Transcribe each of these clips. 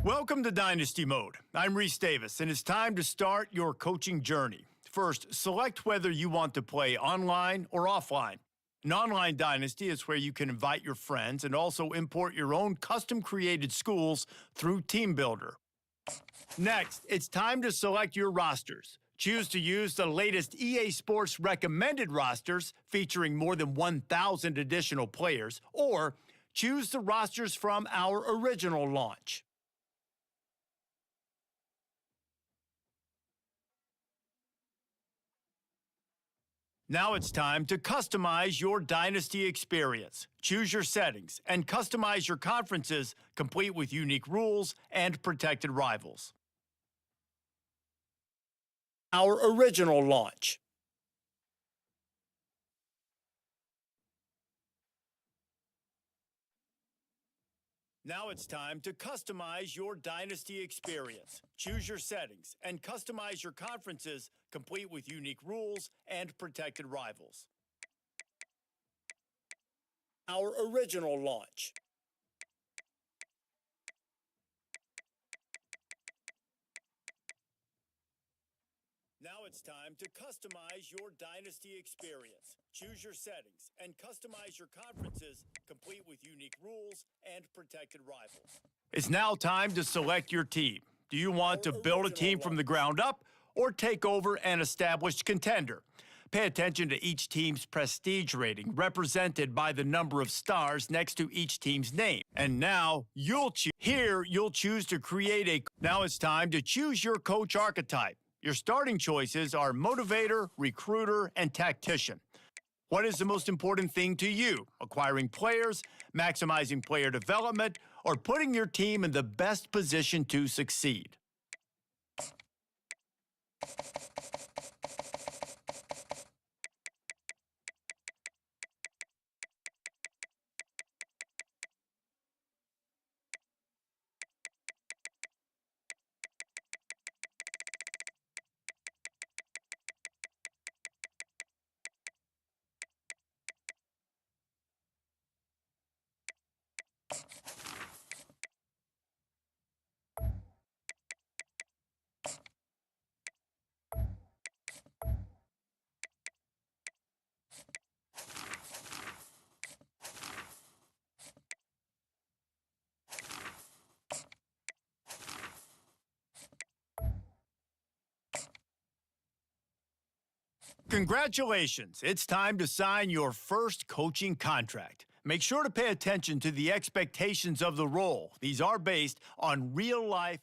Welcome to Dynasty Mode. I'm Reese Davis, and it's time to start your coaching journey. First, select whether you want to play online or offline. An online Dynasty is where you can invite your friends and also import your own custom-created schools through TeamBuilder. Next, it's time to select your rosters. Choose to use the latest EA Sports recommended rosters featuring more than 1,000 additional players, or choose the rosters from our original launch. Now it's time to customize your Dynasty experience. Choose your settings and customize your conferences, complete with unique rules and protected rivals. Our original launch. Now it's time to customize your Dynasty experience. Choose your settings and customize your conferences, complete with unique rules and protected rivals. Our original launch. Now it's time to customize your Dynasty experience. Choose your settings and customize your conferences, complete with unique rules and protected rivals. It's now time to select your team. Do you want to build a team from the ground up or take over an established contender? Pay attention to each team's prestige rating, represented by the number of stars next to each team's name. And now you'll choose to create a. Now it's time to choose your coach archetype. Your starting choices are motivator, recruiter, and tactician. What is the most important thing to you? Acquiring players, maximizing player development, or putting your team in the best position to succeed? Congratulations! It's time to sign your first coaching contract. Make sure to pay attention to the expectations of the role. These are based on real-life.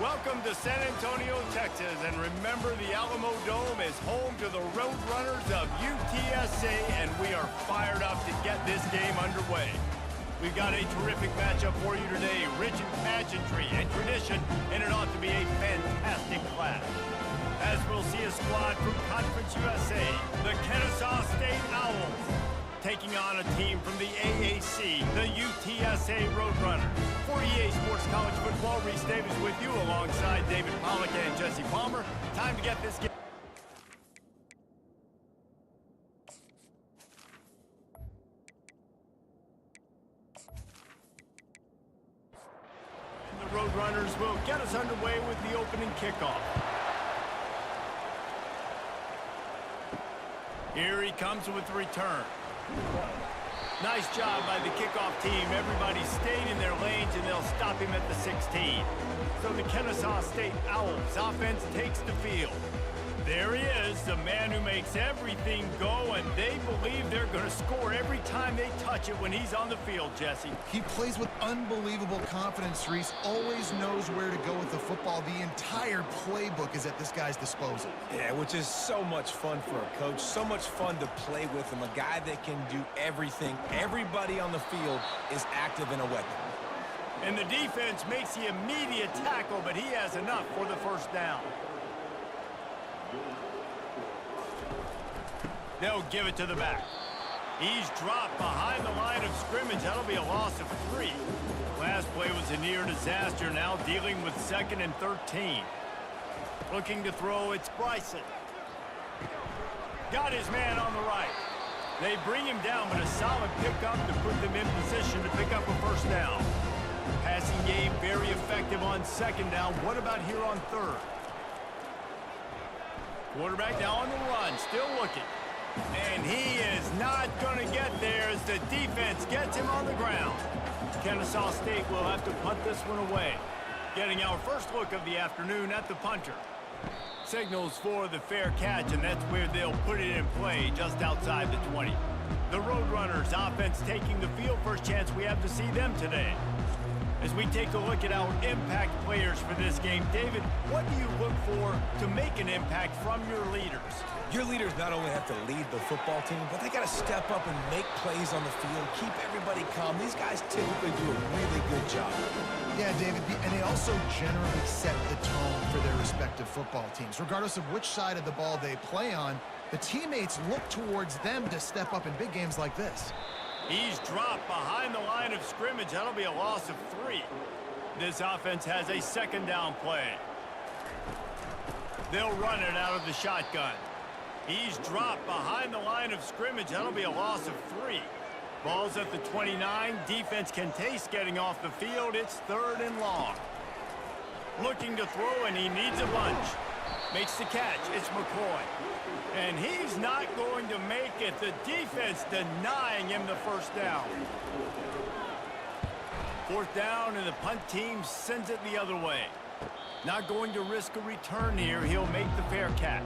Welcome to San Antonio, Texas, and remember the Alamo Dome is home to the Roadrunners of UTSA, and we are fired up to get this game underway. We've got a terrific matchup for you today, rich in pageantry and tradition, and it ought to be a fantastic clash. As we'll see a squad from Conference USA, the Kennesaw State Owls, taking on a team from the AAC, the UTSA Roadrunners. For EA Sports College Football, Reese Davis with you alongside David Pollack and Jesse Palmer. Time to get this game. And the Roadrunners will get us underway with the opening kickoff. Here he comes with the return. Nice job by the kickoff team. Everybody stayed in their lanes, and they'll stop him at the 16. So the Kennesaw State Owls offense takes the field. There he is, the man who makes everything go, and they believe they're going to score every time they touch it when he's on the field, Jesse. He plays with unbelievable confidence, Reese. Always knows where to go with the football. The entire playbook is at this guy's disposal. Yeah, which is so much fun for a coach. So much fun to play with him. A guy that can do everything. Everybody on the field is active in a weapon. And the defense makes the immediate tackle, but he has enough for the first down. They'll give it to the back. He's dropped behind the line of scrimmage. That'll be a loss of 3. Last play was a near disaster. Now dealing with 2nd and 13. Looking to throw, it's Bryson. Got his man on the right. They bring him down, but a solid pickup to put them in position to pick up a first down. Passing game very effective on 2nd down. What about here on 3rd? Quarterback now on the run, still looking. And he is not going to get there as the defense gets him on the ground. Kennesaw State will have to punt this one away. Getting our first look of the afternoon at the punter. Signals for the fair catch, and that's where they'll put it in play, just outside the 20. The Roadrunners offense taking the field. First chance we have to see them today. As we take a look at our impact players for this game, David, what do you look for to make an impact from your leaders? Your leaders not only have to lead the football team, but they got to step up and make plays on the field, keep everybody calm. These guys typically do a really good job. Yeah, David, and they also generally set the tone for their respective football teams. Regardless of which side of the ball they play on, the teammates look towards them to step up in big games like this. He's dropped behind the line of scrimmage. That'll be a loss of 3. This offense has a 2nd down play. They'll run it out of the shotgun. He's dropped behind the line of scrimmage. That'll be a loss of 3. Ball's at the 29. Defense can taste getting off the field. It's 3rd and long. Looking to throw, and he needs a bunch. Makes the catch. It's McCoy. And he's not going to make it. The defense denying him the first down. 4th down, and the punt team sends it the other way. Not going to risk a return here. He'll make the fair catch.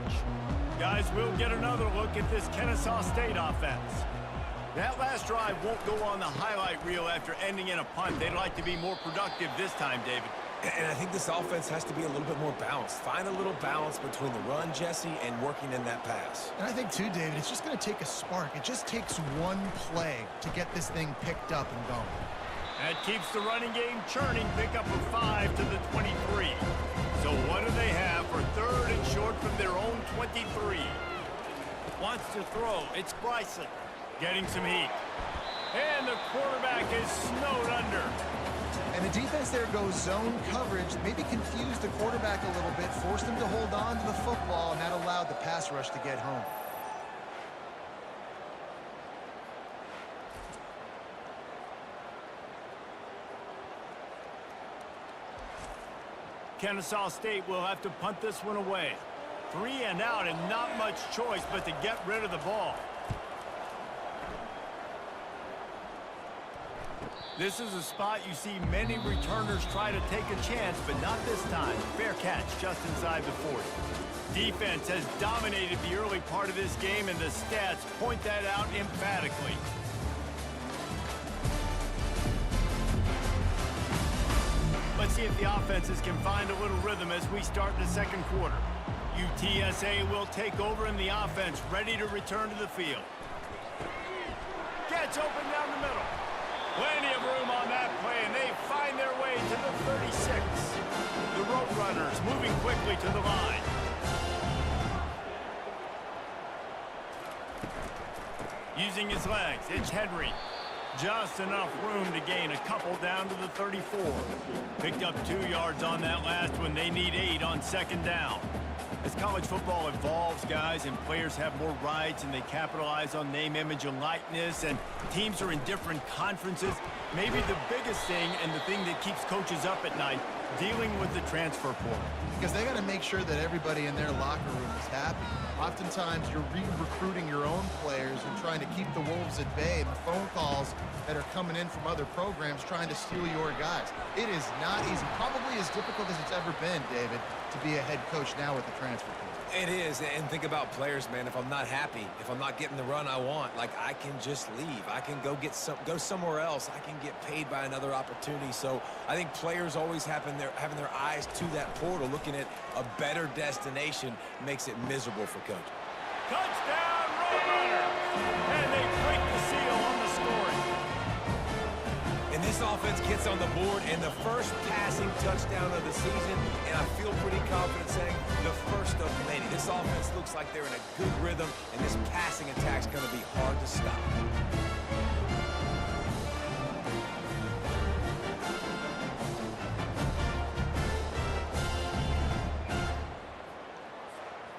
Guys, we'll get another look at this Kennesaw State offense. That last drive won't go on the highlight reel after ending in a punt. They'd like to be more productive this time, David. And I think this offense has to be a little bit more balanced. Find a little balance between the run, Jesse, and working in that pass. And I think, too, David, it's just going to take a spark. It just takes one play to get this thing picked up and going. That keeps the running game churning. Pick up a 5 to the 23. So what do they have for 3rd and short from their own 23? Wants to throw. It's Bryson. Getting some heat. And the quarterback is snowed under. And the defense there goes zone coverage, maybe confused the quarterback a little bit, forced him to hold on to the football, and that allowed the pass rush to get home. Kennesaw State will have to punt this one away. 3 and out, and not much choice but to get rid of the ball. This is a spot you see many returners try to take a chance, but not this time. Fair catch just inside the 40. Defense has dominated the early part of this game, and the stats point that out emphatically. Let's see if the offenses can find a little rhythm as we start the second quarter. UTSA will take over in the offense, ready to return to the field. Gets open down the middle. Plenty of room on that play, and they find their way to the 36. The Roadrunners moving quickly to the line. Using his legs, it's Henry. Just enough room to gain a couple down to the 34. Picked up 2 yards on that last one. They need 8 on second down. As college football evolves, guys, and players have more rights and they capitalize on name, image, and likeness, and teams are in different conferences, maybe the biggest thing and the thing that keeps coaches up at night, dealing with the transfer portal. Because they got to make sure that everybody in their locker room is happy. Oftentimes, you're re-recruiting your own players and trying to keep the wolves at bay. The phone calls that are coming in from other programs trying to steal your guys. It is not easy. Probably as difficult as it's ever been, David, to be a head coach now with the transfer portal. It is, and think about players, man. If I'm not happy, if I'm not getting the run I want, like, I can just leave. I can go somewhere else. I can get paid by another opportunity. So I think players always having their eyes to that portal, looking at a better destination, makes it miserable for coach. Touchdown, Roadrunners! And they break the seal on the scoring. And this offense gets on the board, and the first passing touchdown of the season, and I feel pretty confident saying the first of many. This offense looks like they're in a good rhythm, and this passing attack's going to be hard to stop.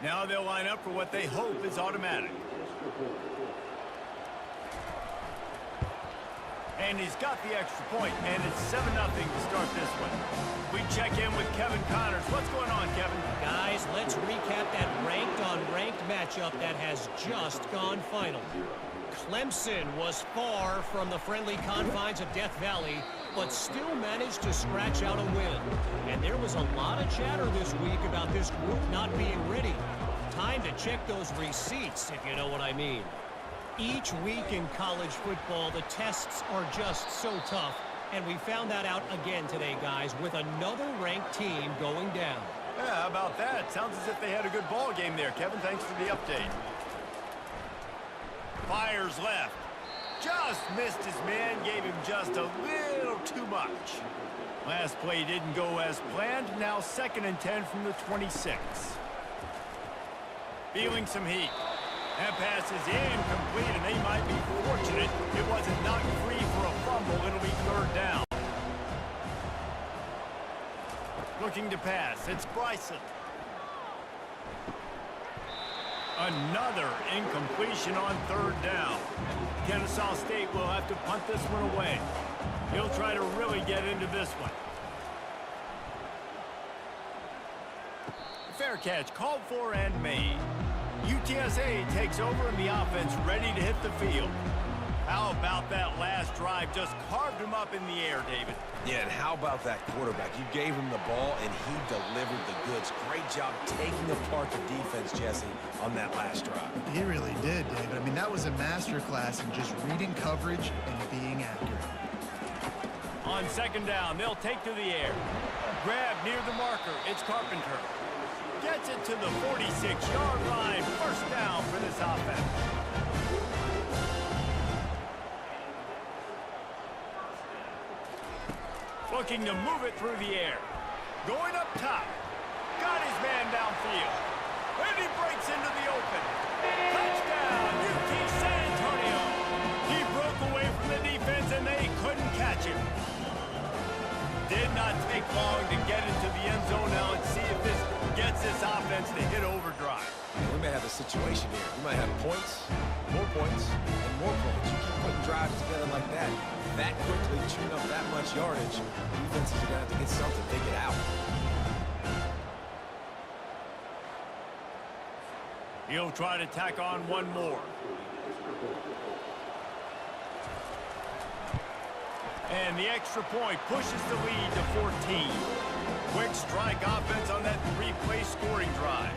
Now they'll line up for what they hope is automatic. And he's got the extra point, and it's 7-0 to start this one. We check in with Kevin Connors. What's going on, Kevin? Guys, let's recap that ranked-on-ranked matchup that has just gone final. Clemson was far from the friendly confines of Death Valley, but still managed to scratch out a win. And there was a lot of chatter this week about this group not being ready. Time to check those receipts, if you know what I mean. Each week in college football, the tests are just so tough, and we found that out again today, guys, with another ranked team going down. Yeah, how about that? Sounds as if they had a good ball game there, Kevin. Thanks for the update. Fires left. Just missed his man, gave him just a little too much. Last play didn't go as planned. Now 2nd and 10 from the 26. Feeling some heat. That pass is incomplete, and they might be fortunate it wasn't knocked free for a fumble. It'll be 3rd down. Looking to pass. It's Bryson. Another incompletion on 3rd down. Kennesaw State will have to punt this one away. He'll try to really get into this one. Fair catch called for and made. UTSA takes over in the offense, ready to hit the field. How about that last drive? Just carved him up in the air, David. Yeah, and how about that quarterback? You gave him the ball, and he delivered the goods. Great job taking apart the defense, Jesse, on that last drive. He really did, David. I mean, that was a masterclass in just reading coverage and being accurate. On 2nd down, they'll take to the air. Grab near the marker. It's Carpenter. Gets it to the 46-yard line. 1st down for this offense. Looking to move it through the air. Going up top. Got his man downfield. And he breaks into the open. Touchdown, UT San Antonio. He broke away from the defense, and they couldn't catch him. Did not take long to get into the end zone. Now let's see if this gets this offense to hit overdrive. We may have a situation here. We might have points, and more points. You keep putting drives together like that quickly, chewing up that much yardage, defenses are going to have to get something, take it out. He'll try to tack on one more. And the extra point pushes the lead to 14. Quick strike offense on that three-play scoring drive.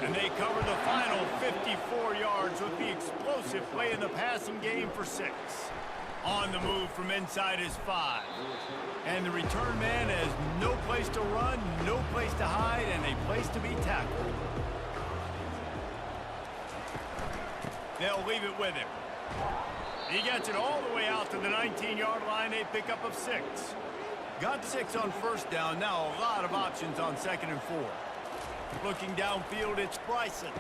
And they cover the final 54 yards with the explosive play in the passing game for 6. On the move from inside his 5. And the return man has no place to run, no place to hide, and a place to be tackled. They'll leave it with him. He gets it all the way out to the 19-yard line, a pickup of 6. Got 6 on first down, now a lot of options on 2nd and 4. Looking downfield, it's Bryson.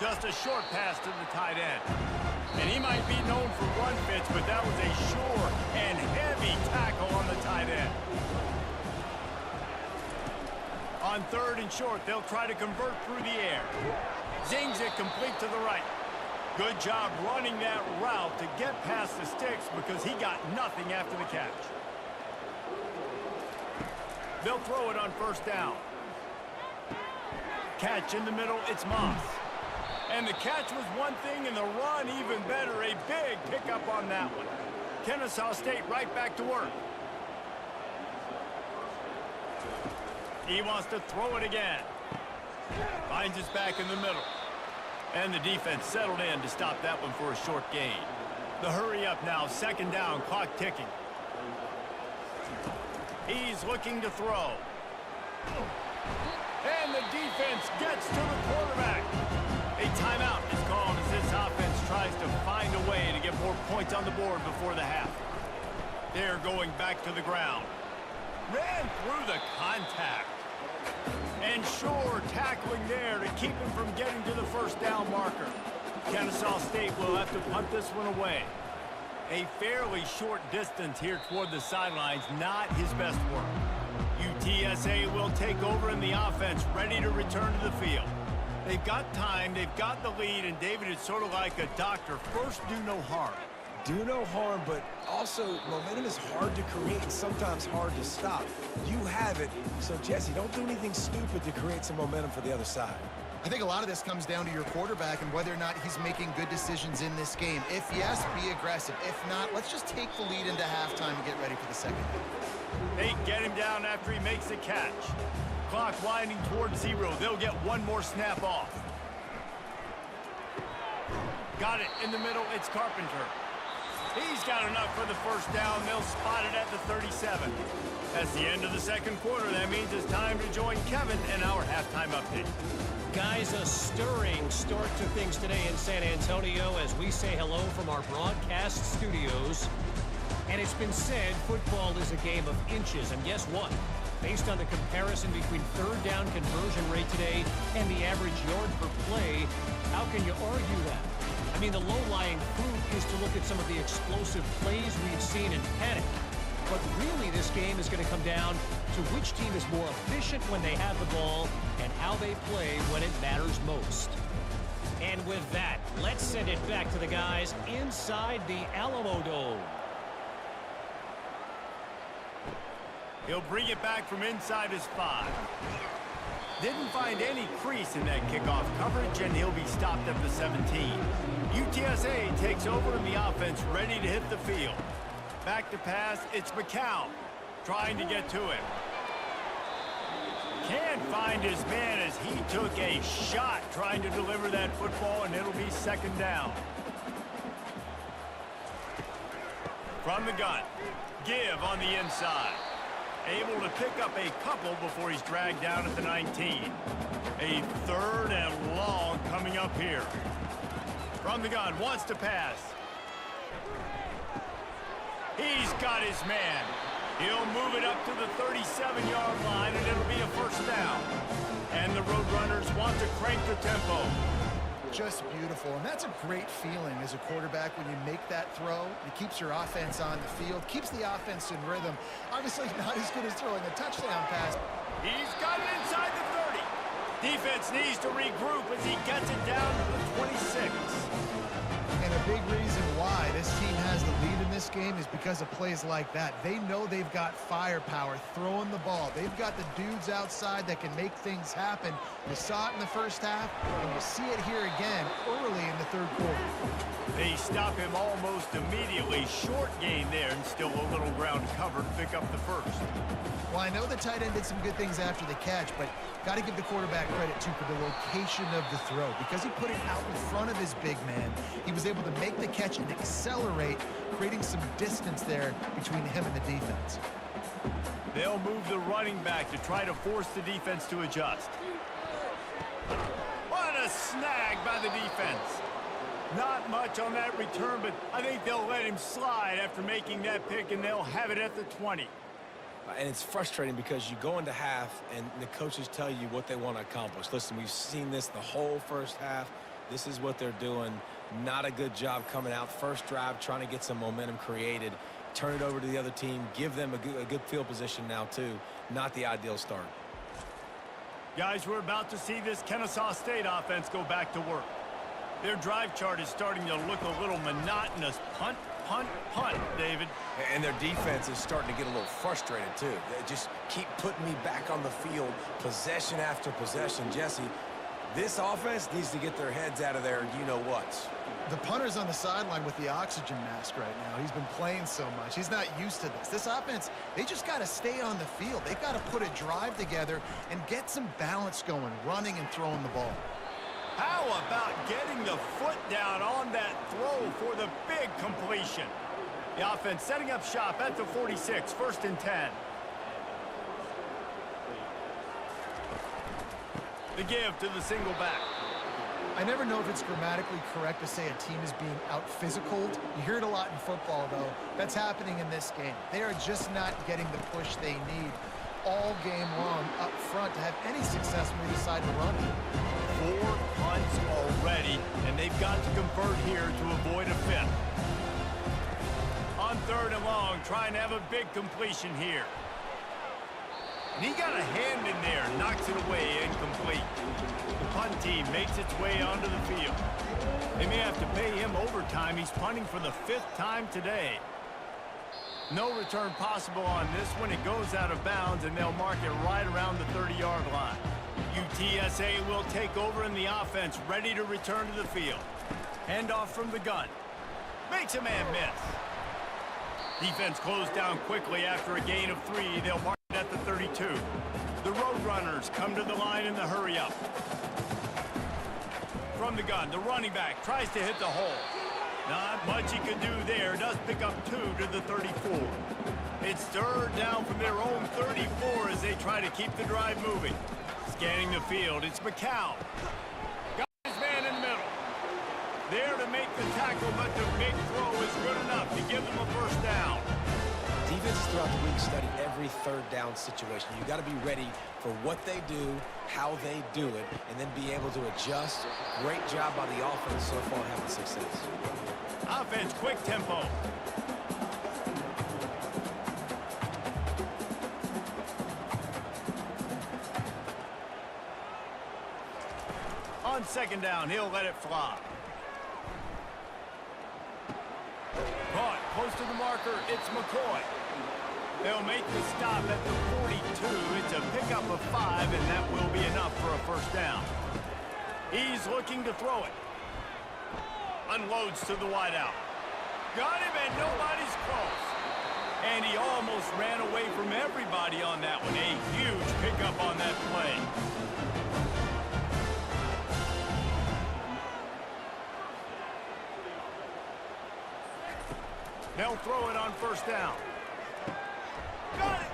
Just a short pass to the tight end. And he might be known for run fits, but that was a sure and heavy tackle on the tight end. On 3rd and short, they'll try to convert through the air. Zings it complete to the right. Good job running that route to get past the sticks because he got nothing after the catch. They'll throw it on first down. Catch in the middle, it's Moss. And the catch was one thing and the run even better. A big pickup on that one. Kennesaw State right back to work. He wants to throw it again. Finds his back in the middle. And the defense settled in to stop that one for a short gain. The hurry up now, 2nd down, clock ticking. He's looking to throw. And the defense gets to the quarterback. A timeout is called as this offense tries to find a way to get more points on the board before the half. They're going back to the ground. Ran through the contact. And sure, tackling there to keep him from getting to the first down marker. Kennesaw State will have to punt this one away. A fairly short distance here toward the sidelines, not his best work. UTSA will take over in the offense, ready to return to the field. They've got time, they've got the lead, and David is sort of like a doctor. First, do no harm. Do no harm, but also momentum is hard to create and sometimes hard to stop. You have it, so Jesse, don't do anything stupid to create some momentum for the other side. I think a lot of this comes down to your quarterback and whether or not he's making good decisions in this game. If yes, be aggressive. If not, let's just take the lead into halftime and get ready for the second half. They get him down after he makes the catch. Clock winding towards 0. They'll get one more snap off. Got it in the middle. It's Carpenter. He's got enough for the first down. They'll spot it at the 37. That's the end of the second quarter. That means it's time to join Kevin and our halftime update. Guys, a stirring start to things today in San Antonio as we say hello from our broadcast studios. And it's been said football is a game of inches. And guess what? Based on the comparison between third down conversion rate today and the average yard per play, how can you argue that? I mean, the low-lying fruit is to look at some of the explosive plays we've seen in panic. But really, this game is going to come down to which team is more efficient when they have the ball and how they play when it matters most. And with that, let's send it back to the guys inside the Alamo Dome. He'll bring it back from inside his 5. Didn't find any crease in that kickoff coverage, and he'll be stopped at the 17. UTSA takes over in the offense, ready to hit the field. Back to pass, it's McCown trying to get to him. Can't find his man as he took a shot trying to deliver that football, and it'll be 2nd down. From the gun, Give on the inside. Able to pick up a couple before he's dragged down at the 19. A 3rd and long coming up here. From the gun, wants to pass. He's got his man. He'll move it up to the 37-yard line, and it'll be a first down. And the Roadrunners want to crank the tempo. Just beautiful, and that's a great feeling as a quarterback when you make that throw. It keeps your offense on the field, keeps the offense in rhythm. Obviously not as good as throwing a touchdown pass. He's got it inside the 30. Defense needs to regroup as he gets it down to the 26. and a big reason why this team has the lead in this game is because of plays like that. They know they've got firepower throwing the ball. They've got the dudes outside that can make things happen. You saw it in the first half, and you see it here again early in the third quarter. They stop him almost immediately. Short gain there, and still a little ground covered to pick up the first. Well, I know the tight end did some good things after the catch, but got to give the quarterback credit, too, for the location of the throw. Because he put it out in front of his big man, he was able to make the catch and accelerate, creating some distance there between him and the defense. They'll move the running back to try to force the defense to adjust. What a snag by the defense. Not much on that return, but I think they'll let him slide after making that pick, and they'll have it at the 20. And it's frustrating because you go into half and the coaches tell you what they want to accomplish. Listen, we've seen this the whole first half. This is what they're doing. Not a good job coming out. First drive, trying to get some momentum created. Turn it over to the other team. Give them a good field position now, too. Not the ideal start. Guys, we're about to see this Kennesaw State offense go back to work. Their drive chart is starting to look a little monotonous. Punt, punt, punt, David. And their defense is starting to get a little frustrated, too. They just keep putting me back on the field, possession after possession. Jesse, this offense needs to get their heads out of there, you-know-what. The punter's on the sideline with the oxygen mask right now. He's been playing so much. He's not used to this. This offense, they just got to stay on the field. They've got to put a drive together and get some balance going, running and throwing the ball. How about getting the foot down on that throw for the big completion? The offense setting up shop at the 46, 1st and 10. The give to the single back. I never know if it's grammatically correct to say a team is being out-physicaled. You hear it a lot in football, though. That's happening in this game. They are just not getting the push they need all game long up front to have any success when they decide to run it. 4 punts already, and they've got to convert here to avoid a 5th. On 3rd and long, trying to have a big completion here. And he got a hand in there, knocks it away, incomplete. The punt team makes its way onto the field. They may have to pay him overtime. He's punting for the 5th time today. No return possible on this one. It goes out of bounds, and they'll mark it right around the 30-yard line. UTSA will take over in the offense, ready to return to the field. Handoff from the gun. Makes a man miss. Defense closed down quickly after a gain of 3. They'll mark it at the 32. The Roadrunners come to the line in the hurry-up. From the gun, the running back tries to hit the hole. Not much he could do there. Does pick up 2 to the 34. It's 3rd down from their own 34 as they try to keep the drive moving. Scanning the field, it's McCown. Got his man in the middle. There to make the tackle, but the big throw is good enough to give them a 1st down. Defenses throughout the week study every 3rd down situation. You got to be ready for what they do, how they do it, and then be able to adjust. Great job by the offense so far having success. Offense, quick tempo. On 2nd down, he'll let it fly. Caught close to the marker, it's McCoy. They'll make the stop at the 42. It's a pickup of 5, and that will be enough for a 1st down. He's looking to throw it. Unloads to the wideout. Got him, and nobody's close. And he almost ran away from everybody on that one. A huge pickup on that play. They'll throw it on 1st down. Got it!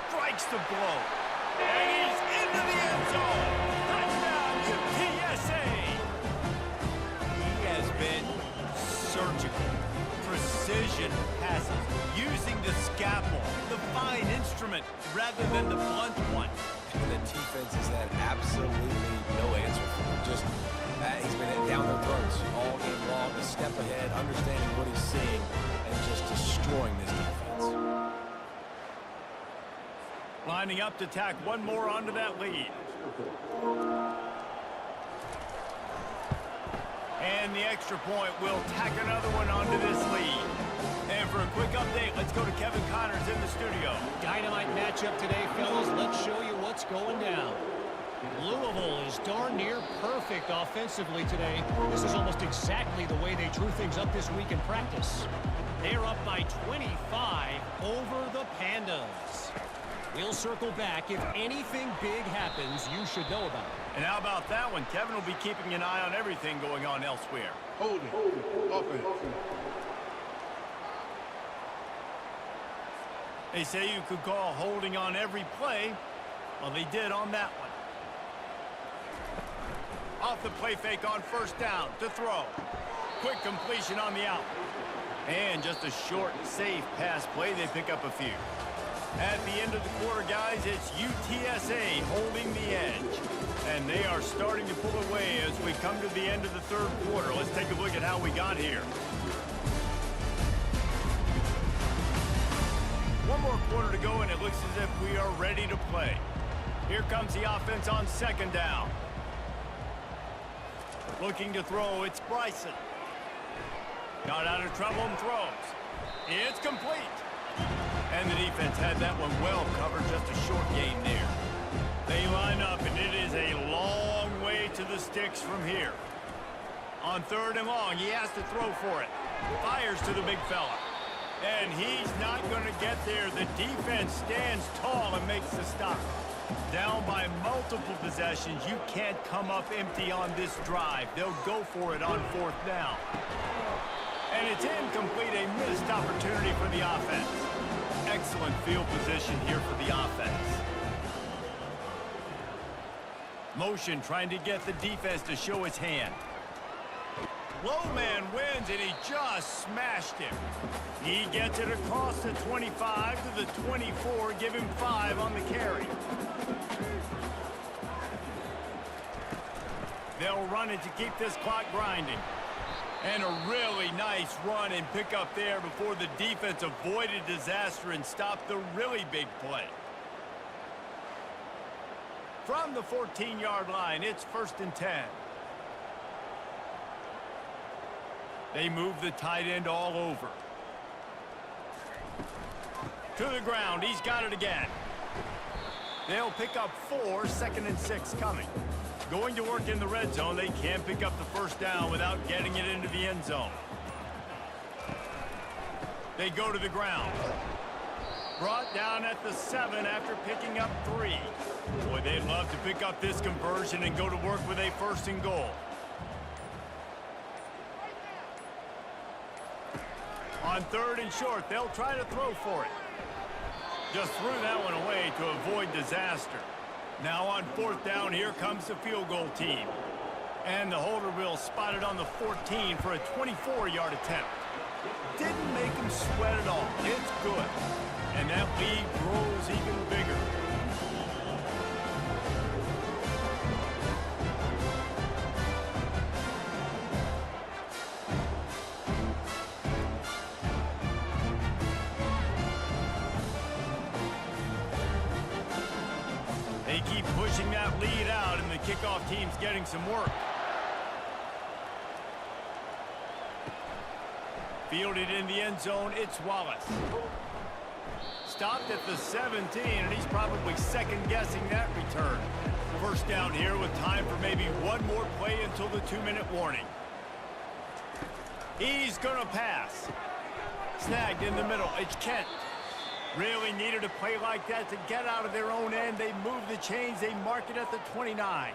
Strikes the blow. And he's into the end zone. Touchdown, UTSA! He has been surgical. Precision passes. Using the scalpel, the fine instrument, rather than the blunt one. And the defense has had absolutely no answer for him. Just he's been down their throats all game long, a step ahead, understanding what he's seeing, and just destroying this defense. Lining up to tack one more onto that lead. And the extra point will tack another one onto this lead. And for a quick update, let's go to Kevin Connors in the studio. Dynamite matchup today, fellas. Let's show you what's going down. Louisville is darn near perfect offensively today. This is almost exactly the way they drew things up this week in practice. They're up by 25 over the Pandas. We'll circle back. If anything big happens, you should know about it. And how about that one? Kevin will be keeping an eye on everything going on elsewhere. Hold it. Offense. They say you could call holding on every play. Well, they did on that one. Off the play fake on first down to throw. Quick completion on the out. And just a short, safe pass play. They pick up a few. At the end of the quarter, guys, it's UTSA holding the edge. And they are starting to pull away as we come to the end of the third quarter. Let's take a look at how we got here. One more quarter to go, and it looks as if we are ready to play. Here comes the offense on second down. Looking to throw, it's Bryson. Got out of trouble and throws. It's complete. And the defense had that one well covered, just a short gain there. They line up, and it is a long way to the sticks from here. On third and long, he has to throw for it. Fires to the big fella. And he's not going to get there. The defense stands tall and makes the stop. Down by multiple possessions, you can't come up empty on this drive. They'll go for it on fourth down. And it's incomplete, a missed opportunity for the offense. Excellent field position here for the offense. Motion trying to get the defense to show its hand. Low man wins, and he just smashed him. He gets it across the 25 to the 24, give him 5 on the carry. They'll run it to keep this clock grinding. And a really nice run and pick up there before the defense avoided disaster and stopped the really big play. From the 14-yard line, it's 1st and 10. They move the tight end all over. To the ground, he's got it again. They'll pick up 4, 2nd and 6 coming. Going to work in the red zone, they can't pick up the first down without getting it into the end zone. They go to the ground. Brought down at the 7 after picking up 3. Boy, they'd love to pick up this conversion and go to work with a 1st and goal. On 3rd and short, they'll try to throw for it. Just threw that one away to avoid disaster. Now on 4th down, here comes the field goal team. And the holder will spot it on the 14 for a 24-yard attempt. Didn't make him sweat at all. It's good. And that lead grows even bigger. They keep pushing that lead out, and the kickoff team's getting some work. Fielded in the end zone, it's Wallace. Stopped at the 17, and he's probably second-guessing that return. First down here with time for maybe one more play until the 2-minute warning. He's going to pass. Snagged in the middle, it's Kent. Really needed a play like that to get out of their own end. They move the chains. They mark it at the 29.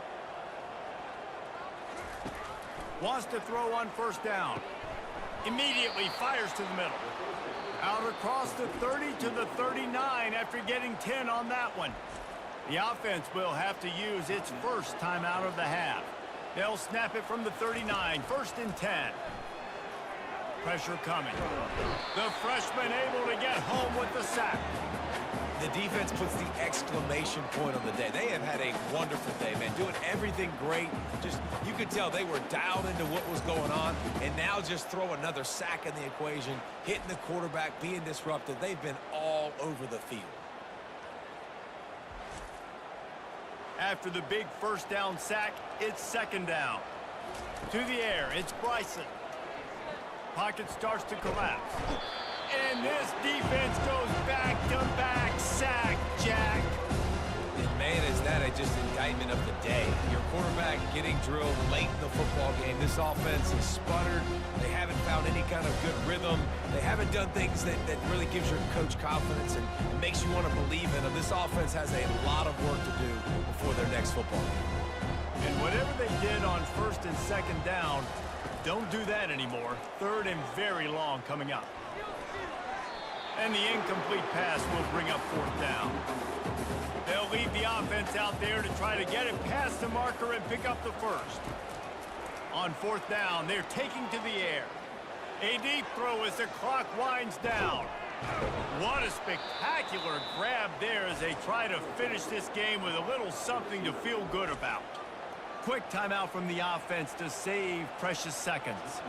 Wants to throw on first down. Immediately fires to the middle. Out across the 30 to the 39 after getting 10 on that one. The offense will have to use its first timeout of the half. They'll snap it from the 39, 1st and 10. Pressure coming. The freshman able to get home with the sack. The defense puts the exclamation point on the day. They have had a wonderful day, man. Doing everything great. Just, you could tell they were dialed into what was going on. And now just throw another sack in the equation. Hitting the quarterback, being disruptive. They've been all over the field. After the big first down sack, it's 2nd down. To the air, it's Bryson. Pocket starts to collapse. And this defense goes back-to-back sack, Jack. And man, is that just indictment of the day. Your quarterback getting drilled late in the football game. This offense has sputtered. They haven't found any kind of good rhythm. They haven't done things that really gives your coach confidence and makes you want to believe in them. This offense has a lot of work to do before their next football game. And whatever they did on first and second down, don't do that anymore. Third and very long coming up. And the incomplete pass will bring up fourth down. They'll leave the offense out there to try to get it past the marker and pick up the first. On fourth down, they're taking to the air. A deep throw as the clock winds down. What a spectacular grab there as they try to finish this game with a little something to feel good about. Quick timeout from the offense to save precious seconds.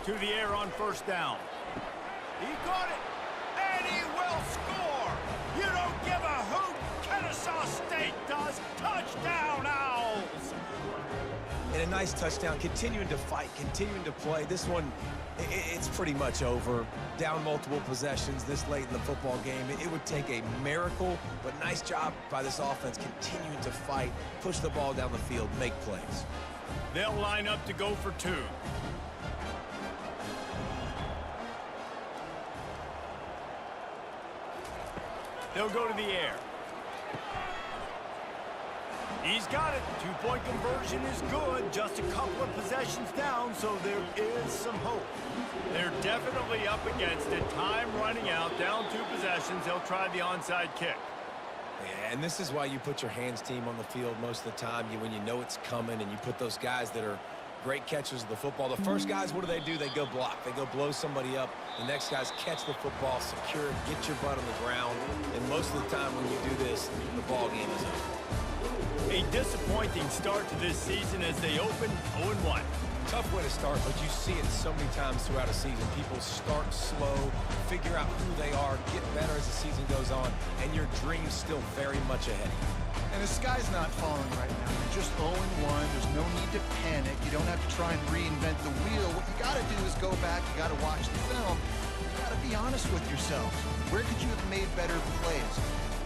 To the air on first down. He got it, and he will score! You don't give a hoot! Kennesaw State does! Touchdown, Owls! And a nice touchdown, continuing to fight, continuing to play. This one, it's pretty much over. Down multiple possessions this late in the football game. It would take a miracle, but nice job by this offense continuing to fight, push the ball down the field, make plays. They'll line up to go for two. They'll go to the air. He's got it. Two-point conversion is good. Just a couple of possessions down, so there is some hope. They're definitely up against it. Time running out. Down two possessions. They'll try the onside kick. Yeah, and this is why you put your hands team on the field most of the time. When you know it's coming, and you put those guys that are great catchers of the football. The first guys, what do? They go block. They go blow somebody up. The next guys catch the football, secure it, get your butt on the ground. And most of the time when you do this, the ball game is over. A disappointing start to this season as they open 0-1. Tough way to start, but you see it so many times throughout a season. People start slow, figure out who they are, get better as the season goes on, and your dream's still very much ahead. And the sky's not falling right now. You're just 0-1. There's no need to panic. You don't have to try and reinvent the wheel. What you got to do is go back. You got to watch the film. You got to be honest with yourself. Where could you have made better plays?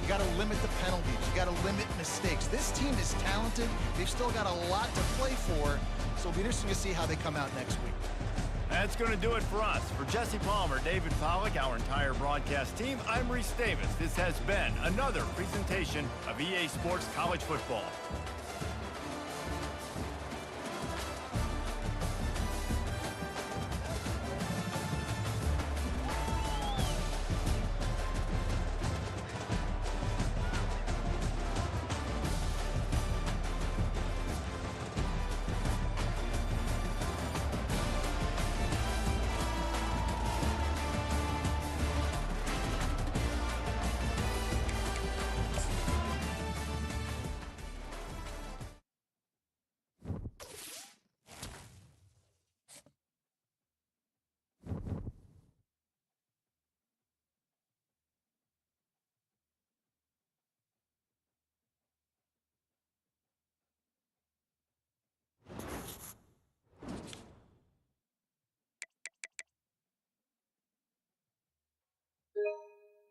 You got to limit the penalties. You got to limit mistakes. This team is talented. They've still got a lot to play for. So it'll be interesting to see how they come out next week. That's going to do it for us. For Jesse Palmer, David Pollack, our entire broadcast team, I'm Reese Davis. This has been another presentation of EA Sports College Football.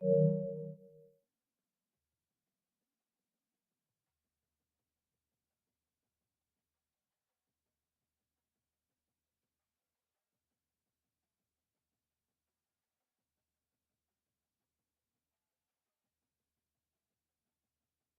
you